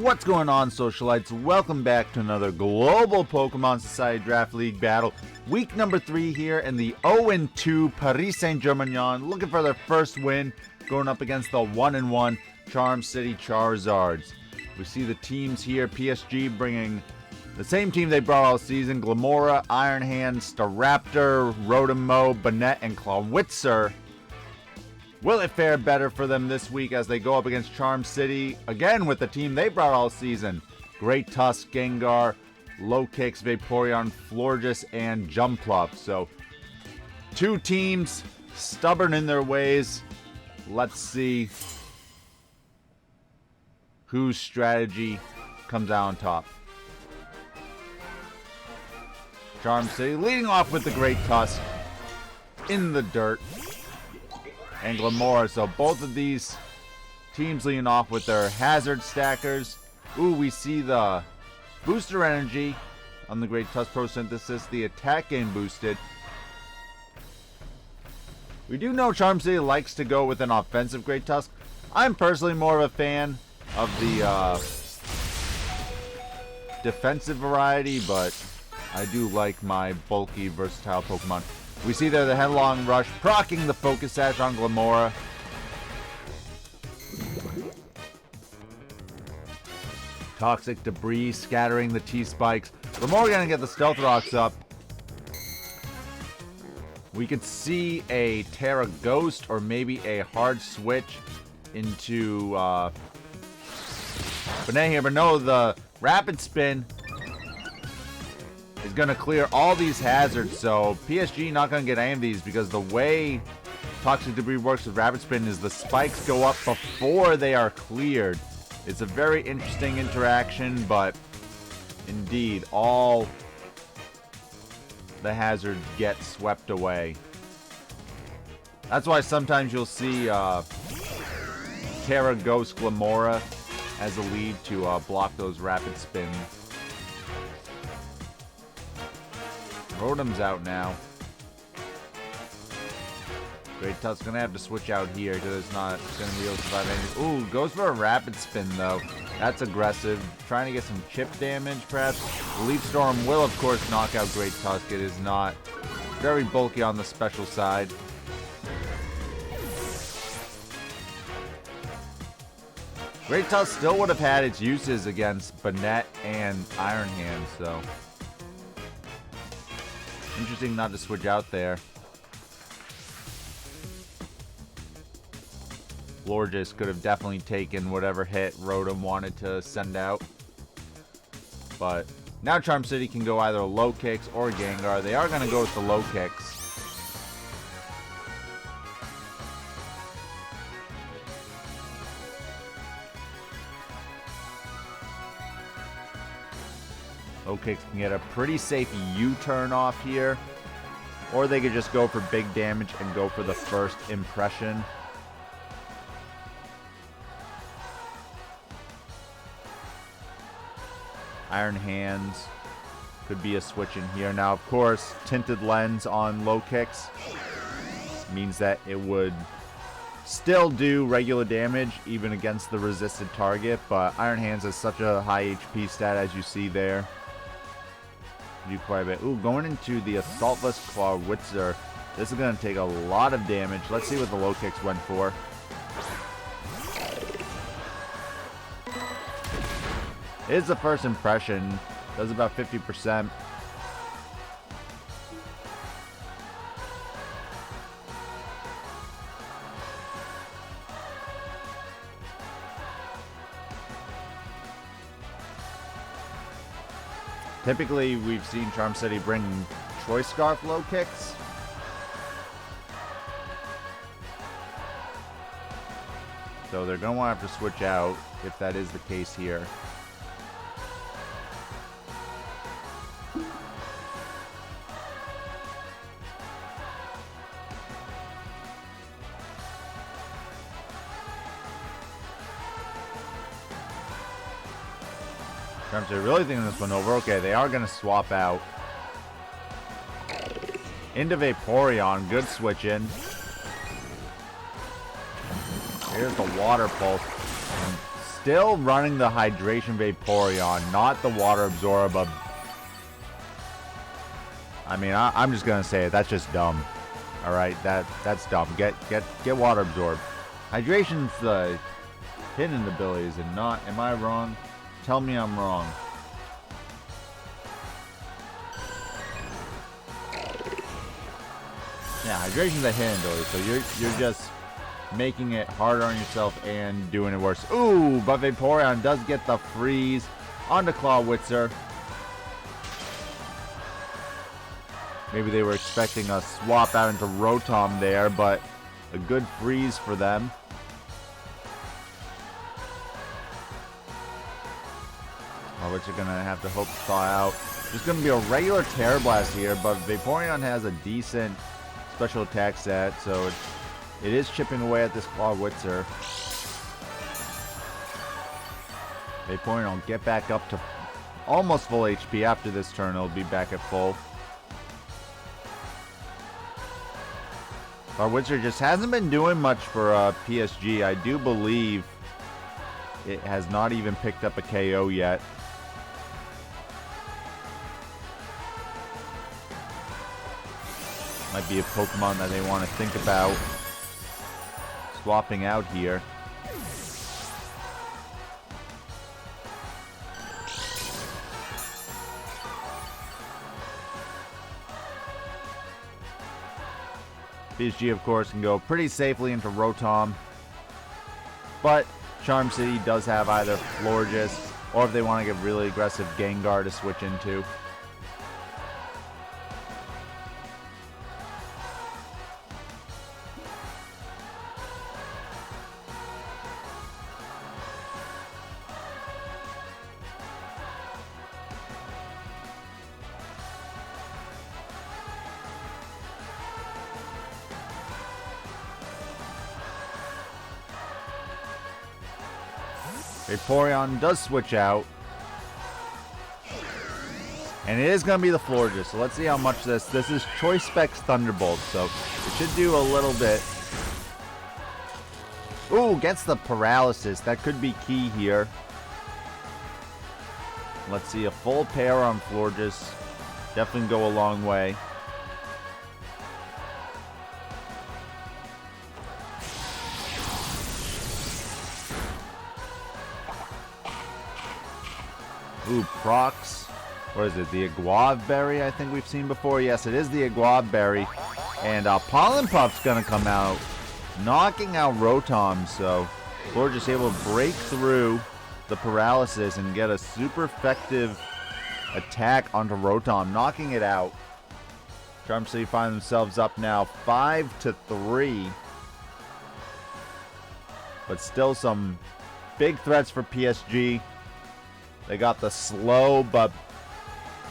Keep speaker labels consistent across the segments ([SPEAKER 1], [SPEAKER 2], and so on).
[SPEAKER 1] What's going on, Socialites? Welcome back to another global Pokemon Society Draft League battle. Week number 3 here in the 0-2 Paris Saint-Germignon, looking for their first win, going up against the 1-1 Charm City Charizards. We see the teams here, PSG bringing the same team they brought all season, Glimmora, Iron Hand, Staraptor, Rotom-Mow, Banette, and Clawitzer. Will it fare better for them this week as they go up against Charm City, again with the team they brought all season? Great Tusk, Gengar, Lokix, Vaporeon, Florges, and Jumpluff. So, two teams stubborn in their ways. Let's see whose strategy comes out on top. Charm City leading off with the Great Tusk in the dirt. And Glimmora, so both of these teams leading off with their hazard stackers. Ooh, we see the booster energy on the Great Tusk Pro Synthesis, the attack game boosted. We do know Charm City likes to go with an offensive Great Tusk. I'm personally more of a fan of the defensive variety, but I do like my bulky, versatile Pokemon. We see there the Headlong Rush, proccing the Focus Sash on Glimmora. Toxic Debris scattering the T-Spikes. Glimmora gonna get the Stealth Rocks up. We could see a Terra Ghost or maybe a hard switch into Banette here, but no, the Rapid Spin is going to clear all these hazards, so PSG not going to get any of these because the way Toxic Debris works with Rapid Spin is the spikes go up before they are cleared. It's a very interesting interaction, but indeed, all the hazards get swept away. That's why sometimes you'll see Terra Ghost Glimmora as a lead to block those Rapid Spins. Rotom's out now. Great Tusk's gonna have to switch out here because it's not gonna be able to survive anything. Ooh, goes for a Rapid Spin though. That's aggressive. Trying to get some chip damage perhaps. Leaf Storm will of course knock out Great Tusk. It is not very bulky on the special side. Great Tusk still would have had its uses against Banette and Iron Hand, so interesting not to switch out there. Florges could have definitely taken whatever hit Rotom wanted to send out. But now Charm City can go either Lokix or Gengar. They are going to go with the Lokix. Lokix can get a pretty safe U-turn off here. Or they could just go for big damage and go for the first impression. Iron Hands could be a switch in here. Now, of course, Tinted Lens on Lokix means that it would still do regular damage even against the resisted target. But Iron Hands has such a high HP stat as you see there. Do quite a bit. Ooh, going into the Assaultless Clawitzer. This is going to take a lot of damage. Let's see what the Lokix went for. It is the first impression. Does about 50%. Typically, we've seen Charm City bring Choice Scarf Lokix. So they're going to want to have to switch out if that is the case here. They're really thinking this one over. Okay, they are going to swap out. Into Vaporeon. Good switch in. Here's the Water Pulse. And still running the Hydration Vaporeon, not the Water Absorb. I mean, I'm just gonna say it. That's just dumb. All right, that's dumb. Get Water Absorb. Hydration's the hidden abilities, and not. Am I wrong? Tell me I'm wrong. Yeah, hydration's a hidden ability, so you're just making it harder on yourself and doing it worse. Ooh, but Vaporeon does get the freeze onto Clawitzer. Maybe they were expecting a swap out into Rotom there, but a good freeze for them. Which are going to have to hope to thaw out. There's going to be a regular Terra Blast here, but Vaporeon has a decent special attack set, so it is chipping away at this Clawitzer. Vaporeon will get back up to almost full HP after this turn. It'll be back at full. Clawitzer just hasn't been doing much for PSG. I do believe it has not even picked up a KO yet. Might be a Pokemon that they want to think about swapping out here. PSG, of course, can go pretty safely into Rotom. But Charm City does have either Florges, or if they want to get really aggressive, Gengar to switch into. Vaporeon does switch out. And it is going to be the Florges. So let's see how much this is Choice Specs Thunderbolt. So it should do a little bit. Ooh, gets the paralysis. That could be key here. Let's see, a full pair on Florges. Definitely go a long way. Ooh, Prox. What is it? The Aguave Berry I think we've seen before. Yes, it is the Aguave Berry. And Pollen Puff's going to come out, knocking out Rotom. So we're just able to break through the paralysis and get a super effective attack onto Rotom, knocking it out. Charm City find themselves up now 5-3. But still some big threats for PSG. They got the slow but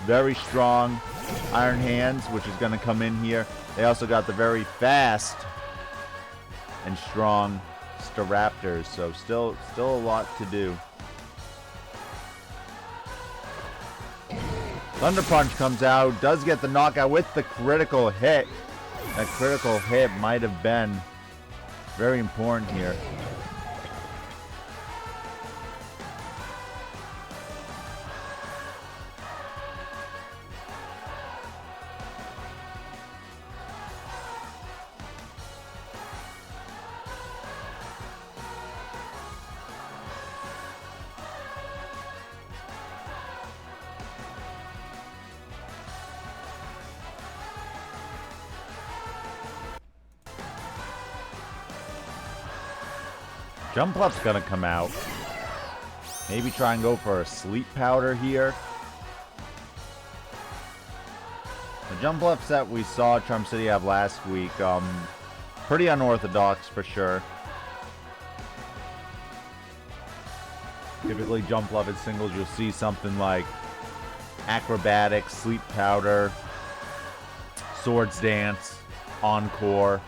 [SPEAKER 1] very strong Iron Hands, which is going to come in here. They also got the very fast and strong Staraptors, so still a lot to do. Thunder Punch comes out, does get the knockout with the critical hit. That critical hit might have been very important here. Jumpluff's gonna come out. Maybe try and go for a Sleep Powder here. The Jumpluff set we saw Charm City have last week, pretty unorthodox for sure. Typically Jumpluff in singles, you'll see something like Acrobatics, Sleep Powder, Swords Dance, Encore.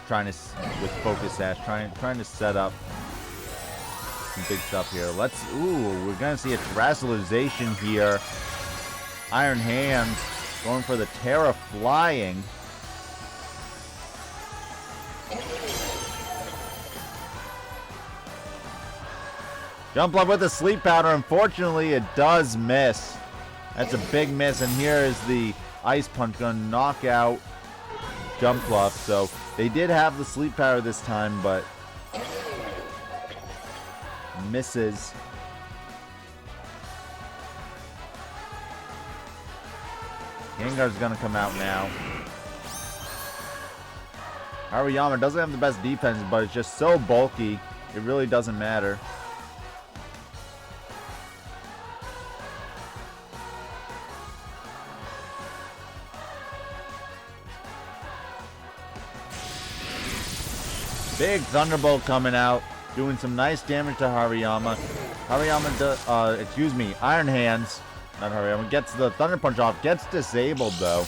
[SPEAKER 1] Trying to, with Focus Sash, trying to set up some big stuff here. We're gonna see a Terastallization here. Iron Hands going for the Terra Flying. Jumpluff with a sleep powder. Unfortunately, it does miss. That's a big miss. And here is the Ice Punch going to knock out Jumpluff. So they did have the sleep powder this time, but misses. Gengar's going to come out now. Hariyama doesn't have the best defense, but it's just so bulky, it really doesn't matter. Big Thunderbolt coming out, doing some nice damage to Hariyama. Iron Hands, not Hariyama, gets the Thunder Punch off, gets disabled though.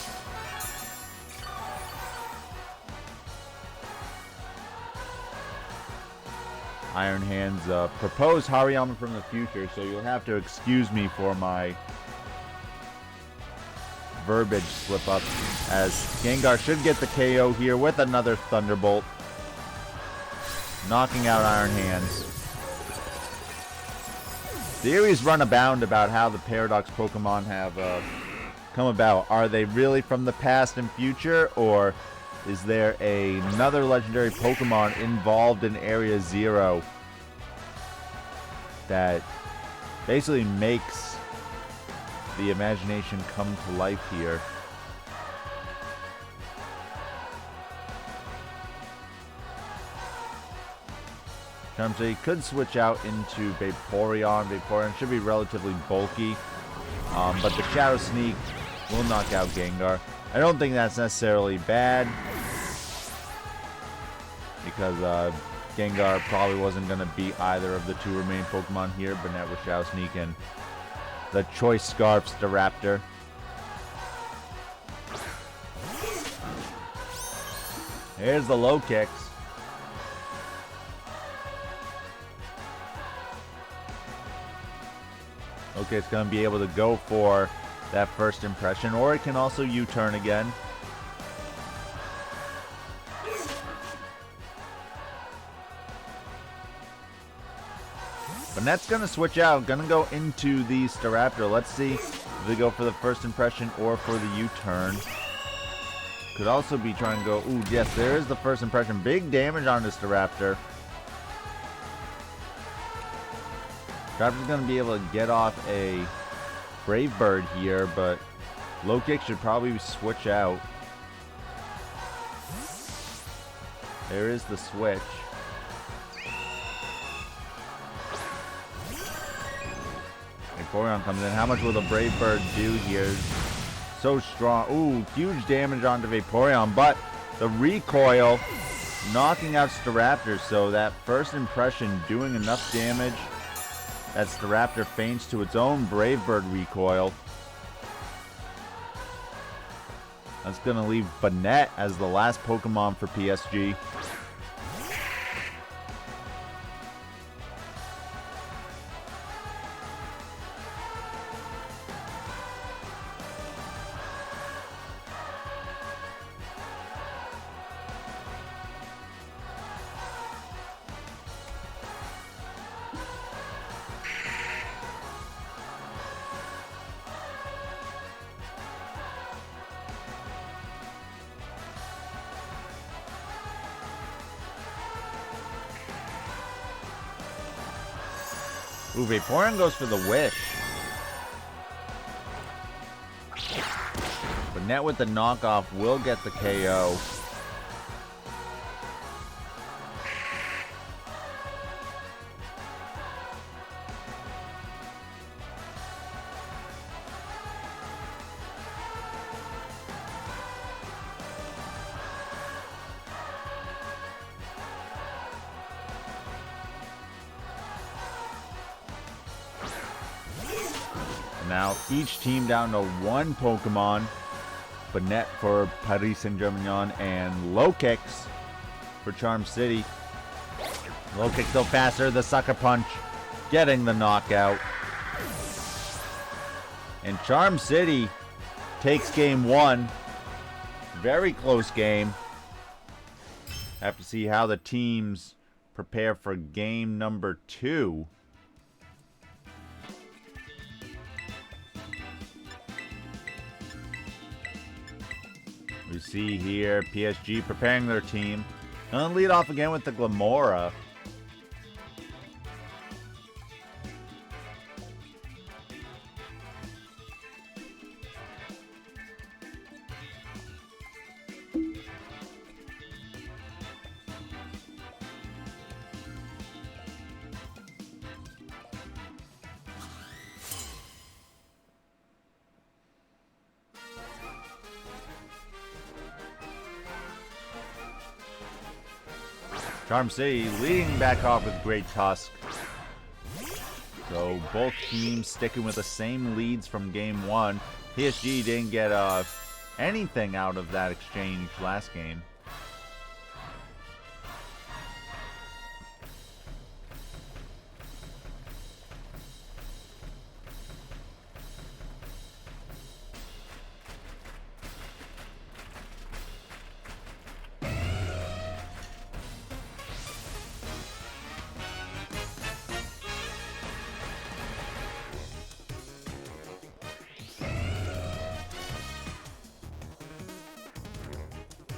[SPEAKER 1] Iron Hands proposed Hariyama from the future, so you'll have to excuse me for my verbiage slip up, as Gengar should get the KO here with another Thunderbolt, knocking out Iron Hands. Theories run abound about how the Paradox Pokemon have come about. Are they really from the past and future, or is there another legendary Pokemon involved in Area Zero that basically makes the imagination come to life here? Charm City could switch out into Vaporeon. Vaporeon should be relatively bulky, but the Shadow Sneak will knock out Gengar. I don't think that's necessarily bad, because Gengar probably wasn't going to beat either of the two remaining Pokemon here, Banette with Shadow Sneak and the Choice Scarf Staraptor. Here's the Lokix. Okay, it's going to be able to go for that first impression, or it can also U-turn again. Banette's going to switch out, going to go into the Staraptor. Let's see if they go for the first impression or for the U-turn. Could also be trying to go, ooh, yes, there is the first impression. Big damage on this Staraptor. Staraptor's going to be able to get off a Brave Bird here, but Lokix should probably switch out. There is the switch. Vaporeon comes in. How much will the Brave Bird do here? So strong. Ooh, huge damage onto Vaporeon, but the recoil knocking out Staraptor, so that first impression doing enough damage that Staraptor feints to its own Brave Bird recoil. That's going to leave Banette as the last Pokemon for PSG. Ooh, Vaporeon goes for the Wish. Banette with the knockoff will get the KO. Now each team down to one Pokemon. Banette for Paris Saint-Germignon and Lokix for Charm City. Lokix go faster, the Sucker Punch getting the knockout. And Charm City takes game one. Very close game. Have to see how the teams prepare for game number two. We see here PSG preparing their team. Gonna lead off again with the Glimmora. Charm City leading back off with Great Tusk. So both teams sticking with the same leads from game one. PSG didn't get anything out of that exchange last game.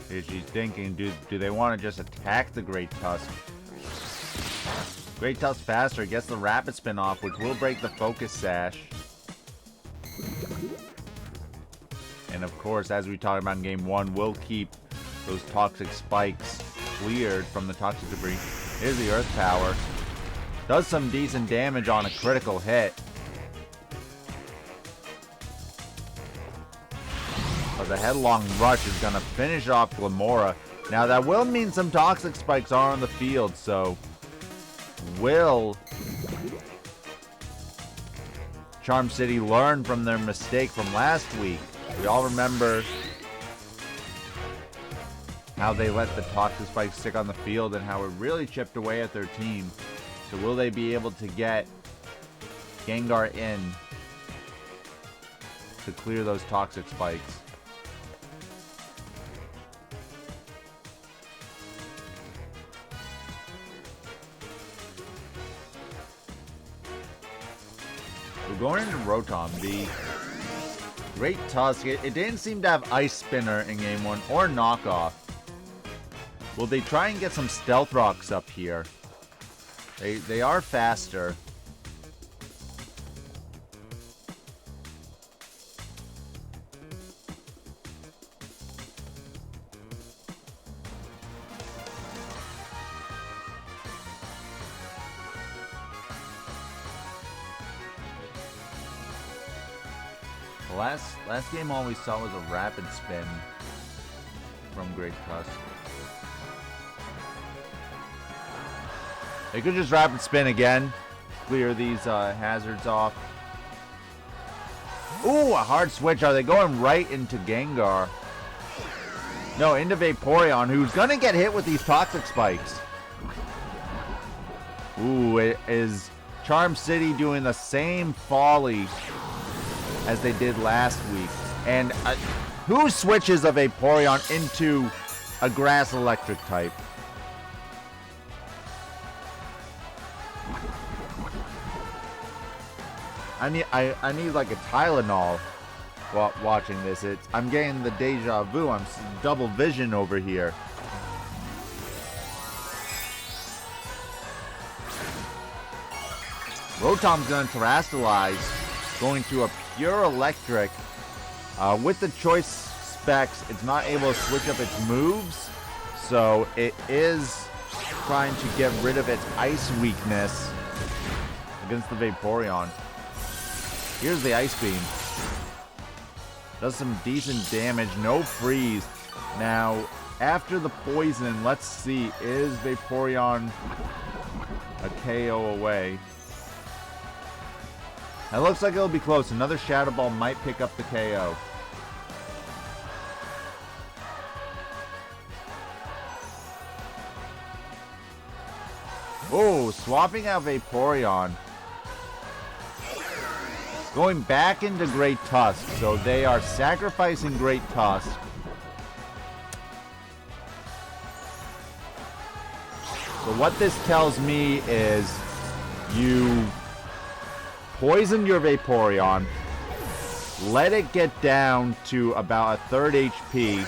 [SPEAKER 1] She's thinking, do they want to just attack the Great Tusk? Great Tusk faster, gets the Rapid Spin off, which will break the Focus Sash. And of course, as we talked about in game one, we'll keep those Toxic Spikes cleared from the Toxic Debris. Here's the Earth Power. Does some decent damage on a critical hit. But the Headlong Rush is going to finish off Glimmora. Now that will mean some Toxic Spikes are on the field, so will Charm City learn from their mistake from last week? We all remember how they let the Toxic Spikes stick on the field and how it really chipped away at their team. So will they be able to get Gengar in to clear those Toxic Spikes? Going into Rotom, the Great Tusk, it didn't seem to have Ice Spinner in game one or Knockoff. Will they try and get some Stealth Rocks up here? They are faster. Last game all we saw was a Rapid Spin from Great Tusk. They could just Rapid Spin again, clear these hazards off. Ooh, a hard switch. Are they going right into Gengar? No, into Vaporeon, who's going to get hit with these Toxic Spikes. Ooh, it is Charm City doing the same folly as they did last week. And who switches a Vaporeon into a Grass Electric type? I need like a Tylenol while watching this. I'm getting the deja vu. I'm double vision over here. Rotom's gonna Terrastalize, going to a pure electric. With the choice specs, it's not able to switch up its moves, so it is trying to get rid of its ice weakness against the Vaporeon. Here's the Ice Beam. Does some decent damage, no freeze. Now, after the poison, let's see, is Vaporeon a KO away? It looks like it'll be close. Another Shadow Ball might pick up the KO. Oh, swapping out Vaporeon. Going back into Great Tusk. So they are sacrificing Great Tusk. So what this tells me is you poison your Vaporeon, let it get down to about a third HP,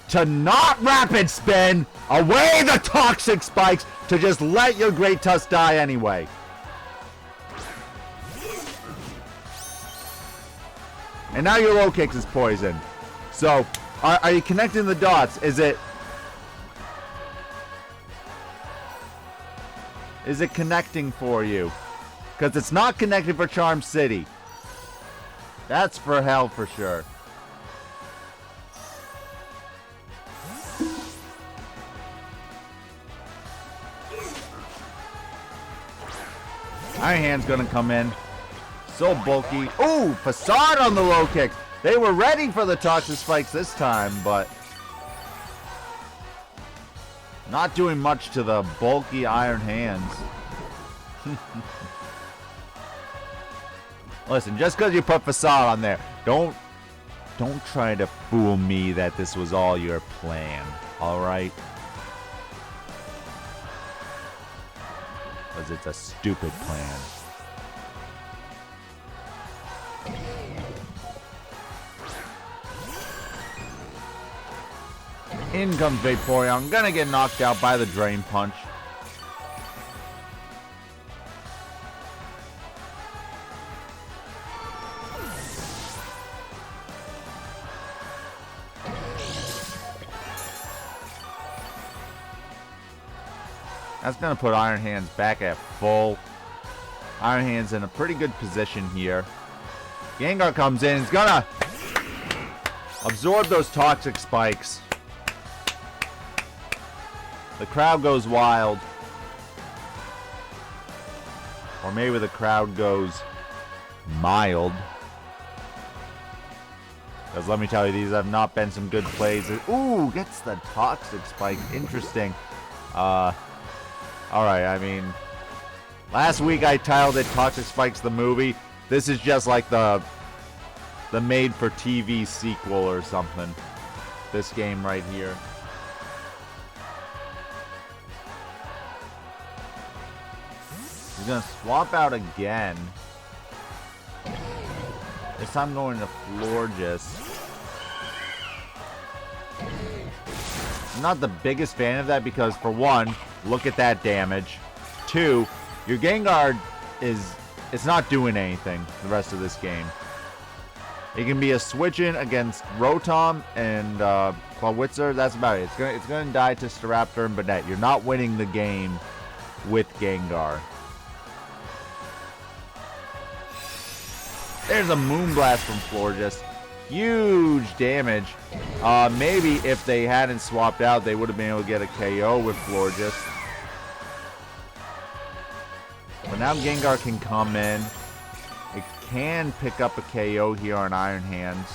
[SPEAKER 1] to not rapid spin away the toxic spikes to just let your Great Tusk die anyway. And now your Lokix is poisoned. So, are you connecting the dots? Is it connecting for you? Because it's not connected for Charm City. That's for hell for sure. Iron Hand's gonna come in. So bulky. Ooh, Facade on the Lokix. They were ready for the toxic spikes this time, but not doing much to the bulky Iron Hands. Listen, just because you put Facade on there, don't try to fool me that this was all your plan, alright? Because it's a stupid plan. In comes Vaporeon. Gonna get knocked out by the Drain Punch. That's gonna put Iron Hands back at full. Iron Hands in a pretty good position here. Gengar comes in. He's gonna absorb those toxic spikes. The crowd goes wild. Or maybe the crowd goes mild. Because let me tell you, these have not been some good plays. Ooh, gets the toxic spike. Interesting. Alright, I mean, last week I titled it Toxic Spikes the movie. This is just like the made-for-TV sequel or something. This game right here. He's gonna swap out again. This time going to Florges. I'm not the biggest fan of that because, for one, look at that damage. Two, your Gengar it's not doing anything the rest of this game. It can be a switch-in against Rotom and Clawitzer. That's about it. It's gonna die to Staraptor and Banette. You're not winning the game with Gengar. There's a Moonblast from Florges. Huge damage. Maybe if they hadn't swapped out, they would have been able to get a KO with Florges. But now Gengar can come in. It can pick up a KO here on Iron Hands.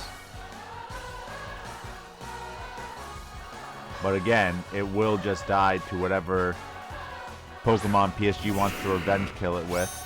[SPEAKER 1] But again, it will just die to whatever Pokemon PSG wants to revenge kill it with.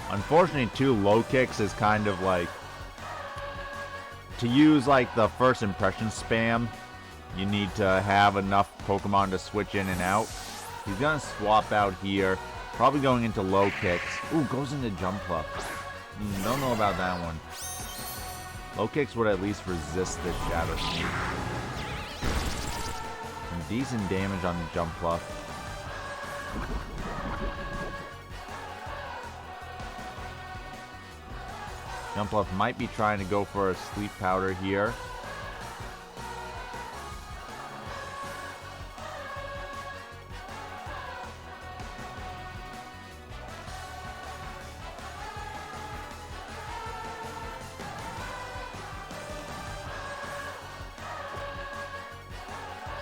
[SPEAKER 1] Unfortunately, too, Lokix is kind of like, to use like the first impression spam, you need to have enough Pokemon to switch in and out. He's gonna swap out here, probably going into Lokix. Ooh, goes into Jumpluff. Don't know about that one. Lokix would at least resist this Shadow Sneak. Some decent damage on the Jumpluff. Jumpluff might be trying to go for a Sleep Powder here.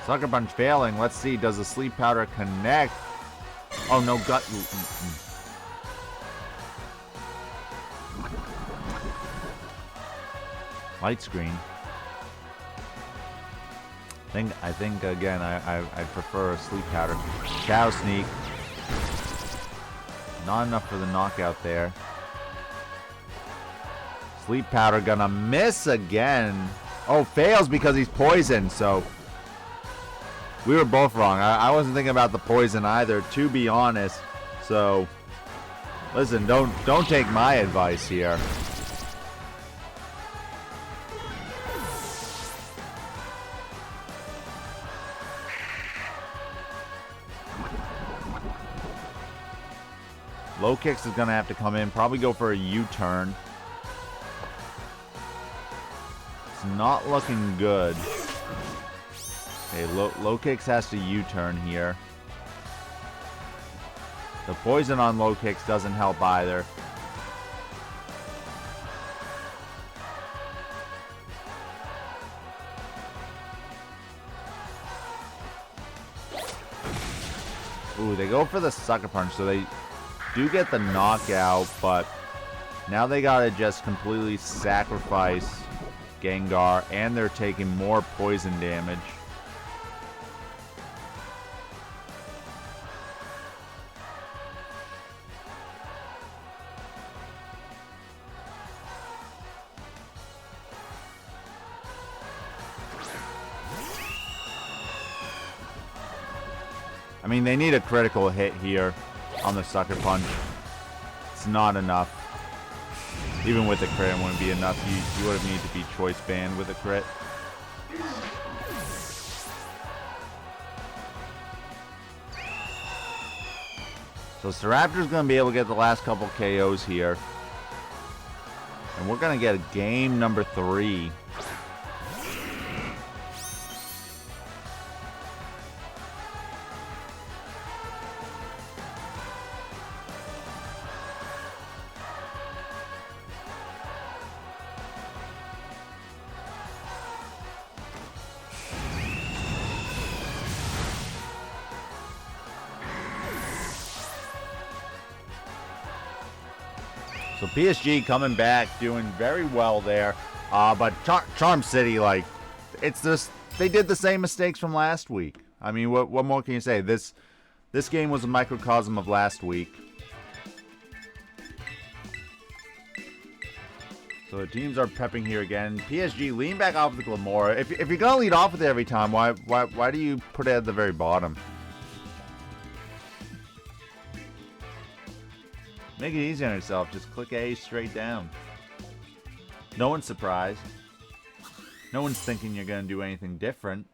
[SPEAKER 1] Sucker Punch failing. Let's see. Does the Sleep Powder connect? Oh, no. Gut. Light Screen. I think again, I prefer a Sleep Powder. Shadow Sneak. Not enough for the knockout there. Sleep Powder gonna miss again. Oh, fails because he's poisoned, so we were both wrong. I wasn't thinking about the poison either, to be honest. So, listen, don't take my advice here. Lokix is going to have to come in, probably go for a U-turn. It's not looking good. Okay, Lokix has to U-turn here. The poison on Lokix doesn't help either. Ooh, they go for the Sucker Punch, so they do get the knockout, but now they gotta just completely sacrifice Gengar, and they're taking more poison damage. I mean, they need a critical hit here on the Sucker Punch. It's not enough. Even with the crit, it wouldn't be enough. You would have needed to be choice banned with a crit. So Staraptor's going to be able to get the last couple KOs here. And we're going to get a game number 3. So PSG coming back, doing very well there. But Charm City, like, it's just, they did the same mistakes from last week. I mean, what more can you say? This game was a microcosm of last week. So the teams are prepping here again. PSG, lean back off with the Glimmora. If you're gonna lead off with it every time, why do you put it at the very bottom? Make it easy on yourself. Just click A straight down. No one's surprised. No one's thinking you're going to do anything different.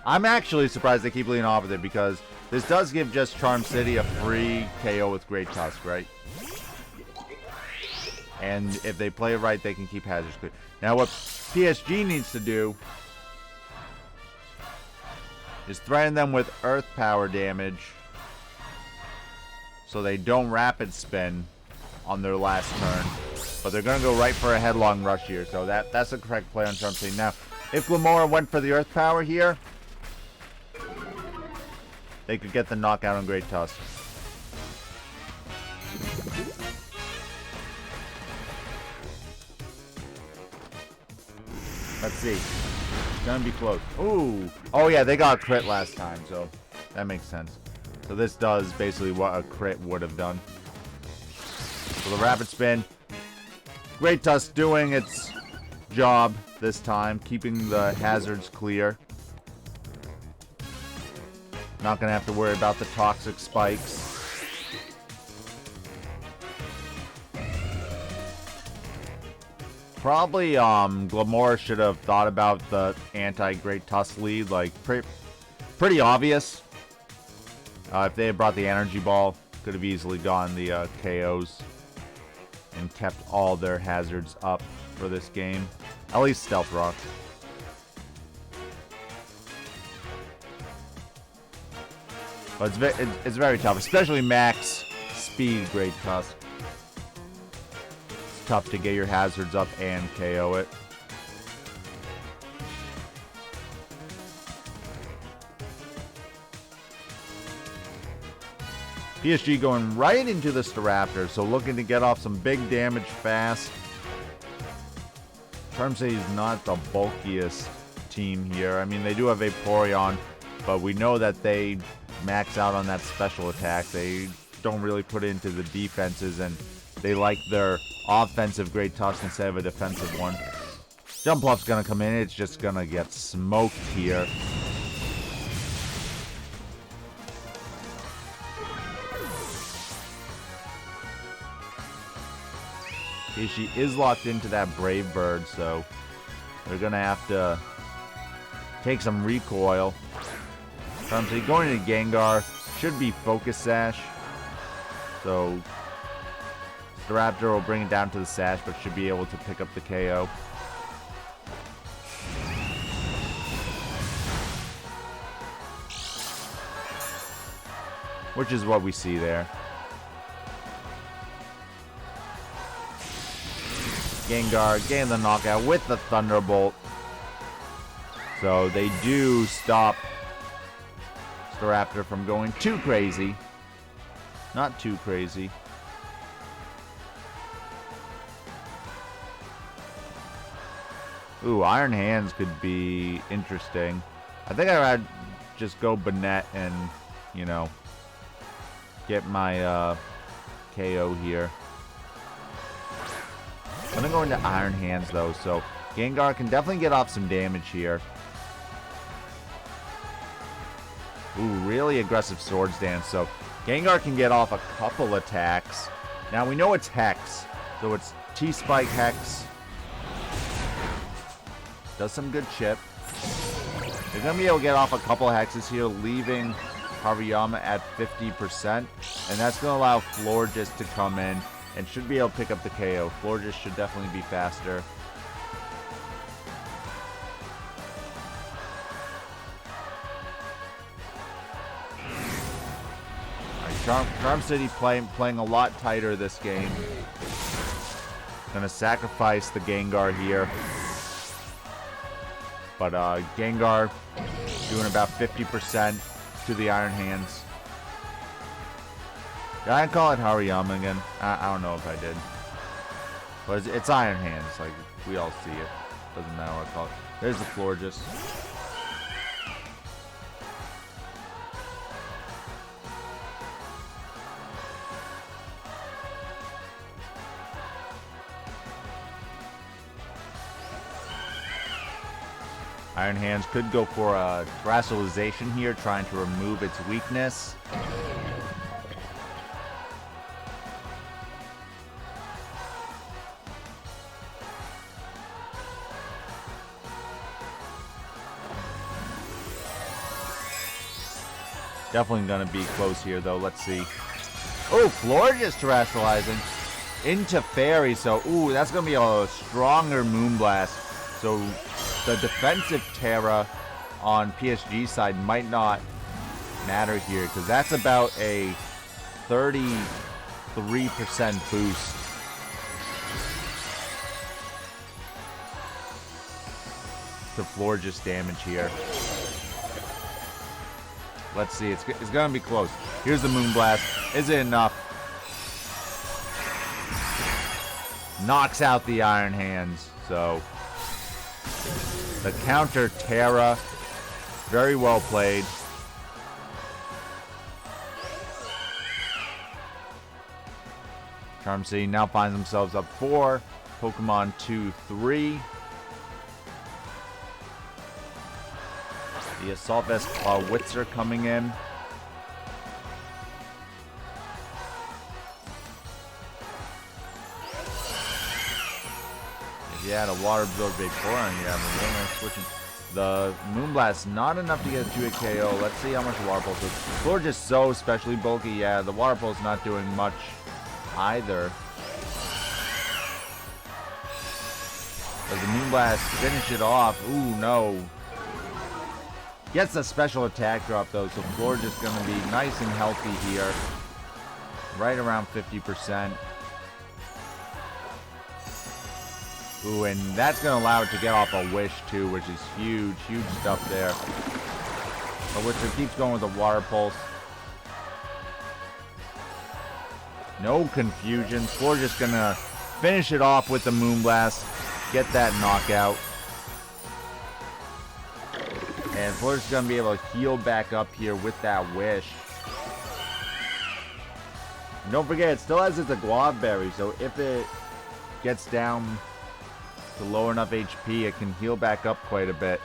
[SPEAKER 1] I'm actually surprised they keep leading off with it, because this does give just Charm City a free KO with Great Tusk, right? And if they play it right, they can keep hazards clear. Now what PSG needs to do is threaten them with Earth Power damage, so they don't Rapid Spin on their last turn. But they're going to go right for a Headlong Rush here. So that's the correct play on Charm City. Now, if Glimmora went for the Earth Power here, they could get the knockout on Great Tusk. Let's see. It's going to be close. Ooh. Oh, yeah, they got a crit last time, so that makes sense. So this does basically what a crit would have done. So the Rapid Spin. Great Tusk doing its job this time, keeping the hazards clear. Not going to have to worry about the toxic spikes. Probably Glimmora should have thought about the anti-Great Tusk lead. Like, pretty obvious. If they had brought the Energy Ball, could have easily gotten the KOs and kept all their hazards up for this game. At least Stealth Rock. But it's very tough, especially max speed Great Tusk. It's tough to get your hazards up and KO it. PSG going right into the Staraptor, so looking to get off some big damage fast. Charm City is not the bulkiest team here. I mean, they do have Vaporeon, but we know that they max out on that special attack. They don't really put it into the defenses, and they like their offensive Great Tusk instead of a defensive one. Jumpluff's gonna come in. It's just gonna get smoked here. Okay, she is locked into that Brave Bird, so they're gonna have to take some recoil. So going into Gengar should be Focus Sash. So Staraptor will bring it down to the Sash, but should be able to pick up the KO. Which is what we see there. Gengar getting the knockout with the Thunderbolt. So they do stop Staraptor from going too crazy. Not too crazy. Ooh, Iron Hands could be interesting. I think I'd just go Banette and, you know, get my KO here. I'm going to go into Iron Hands, though, so Gengar can definitely get off some damage here. Ooh, really aggressive Swords Dance, so Gengar can get off a couple attacks. Now, we know it's Hex, so it's T-Spike Hex. Does some good chip. They're going to be able to get off a couple hexes here, leaving Hariyama at 50%, and that's going to allow Florges to come in and should be able to pick up the KO. Florges should definitely be faster. Alright, Charm City playing a lot tighter this game. Gonna sacrifice the Gengar here. But Gengar doing about 50% to the Iron Hands. Did I call it Hariyama again? I don't know if I did. But it's Iron Hands. Like, we all see it. Doesn't matter what I call it. There's the Florges. Iron Hands could go for a Terastallization here, trying to remove its weakness. Definitely going to be close here, though. Let's see. Oh, Florges Terastallizing into Fairy. So, ooh, that's going to be a stronger Moonblast. So, the defensive Terra on PSG side might not matter here, because that's about a 33% boost. To Florges damage here. Let's see. It's going to be close. Here's the Moonblast. Is it enough? Knocks out the Iron Hands. So, the counter Terra. Very well played. Charm City now finds themselves up 4. Pokemon 2-3. The Assault Vest Clawitzer coming in. If you had a Water Absorb Vaporeon, you have a switching. The Moonblast not enough to get a 2-hit KO. Let's see how much Water Pulse is. Florges just so especially bulky. Yeah, the Water Pulse not doing much either. Does the Moonblast finish it off? Ooh, no. Gets a special attack drop, though, so Florges is going to be nice and healthy here. Right around 50%. Ooh, and that's going to allow it to get off a Wish, too, which is huge. Huge stuff there. A Witcher keeps going with a Water Pulse. No confusion. Florges going to finish it off with the Moonblast. get that knockout. And Florges is going to be able to heal back up here with that Wish. And don't forget, it still has its Guava Berry, so if it gets down to low enough HP, it can heal back up quite a bit.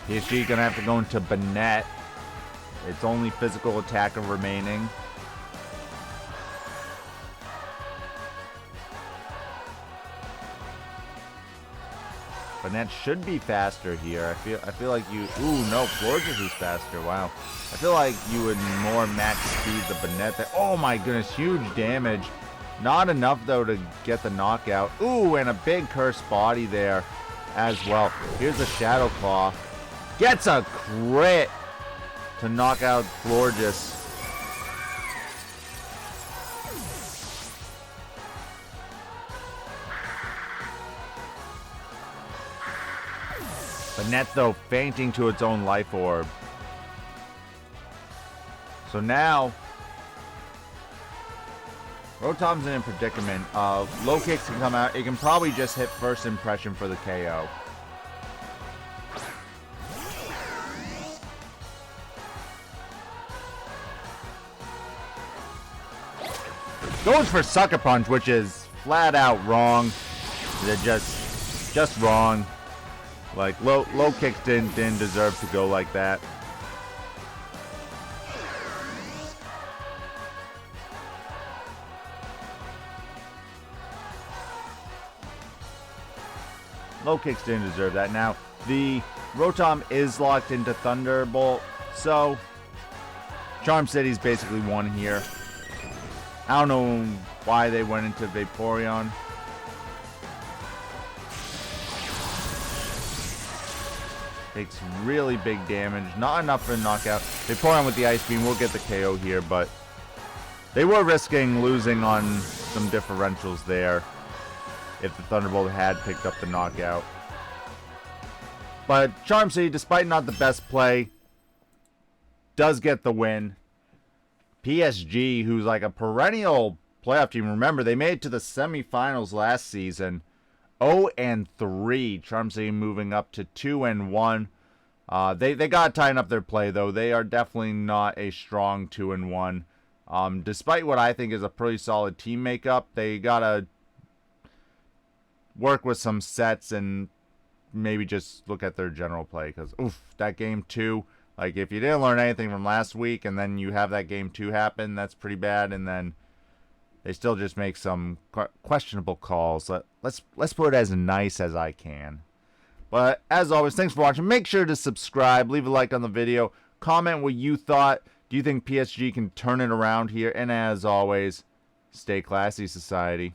[SPEAKER 1] PSG gonna have to go into Banette. Its only physical attacker remaining. Banette should be faster here. I feel like you. Ooh, no, Florges is faster. Wow. I feel like you would more max speed the Banette. Oh my goodness, huge damage. Not enough though to get the knockout. Ooh, and a big cursed body there as well. Here's a Shadow Claw. Gets a crit to knock out Florges. Banette, though, fainting to its own life orb. So now, Rotom's in a predicament of Lokix can come out. It can probably just hit first impression for the KO. Goes for Sucker Punch, which is flat out wrong. They're just wrong. Like, Lokix didn't deserve to go like that. Lokix didn't deserve that. Now, the Rotom is locked into Thunderbolt, so Charm City's basically won here. I don't know why they went into Vaporeon. Takes really big damage. Not enough for a knockout. Vaporeon with the Ice Beam will get the KO here, but they were risking losing on some differentials there if the Thunderbolt had picked up the knockout. But Charm City, despite not the best play, does get the win. PSG, who's like a perennial playoff team. Remember, they made it to the semifinals last season. 0-3. Charm City moving up to 2-1. They got to tighten up their play, though. They are definitely not a strong 2-1. Despite what I think is a pretty solid team makeup, they got to work with some sets and maybe just look at their general play. Because, oof, that game 2... Like, if you didn't learn anything from last week and then you have that game 2 happen, that's pretty bad. And then they still just make some questionable calls. Let's put it as nice as I can. But as always, thanks for watching. Make sure to subscribe. Leave a like on the video. Comment what you thought. Do you think PSG can turn it around here? And as always, stay classy, society.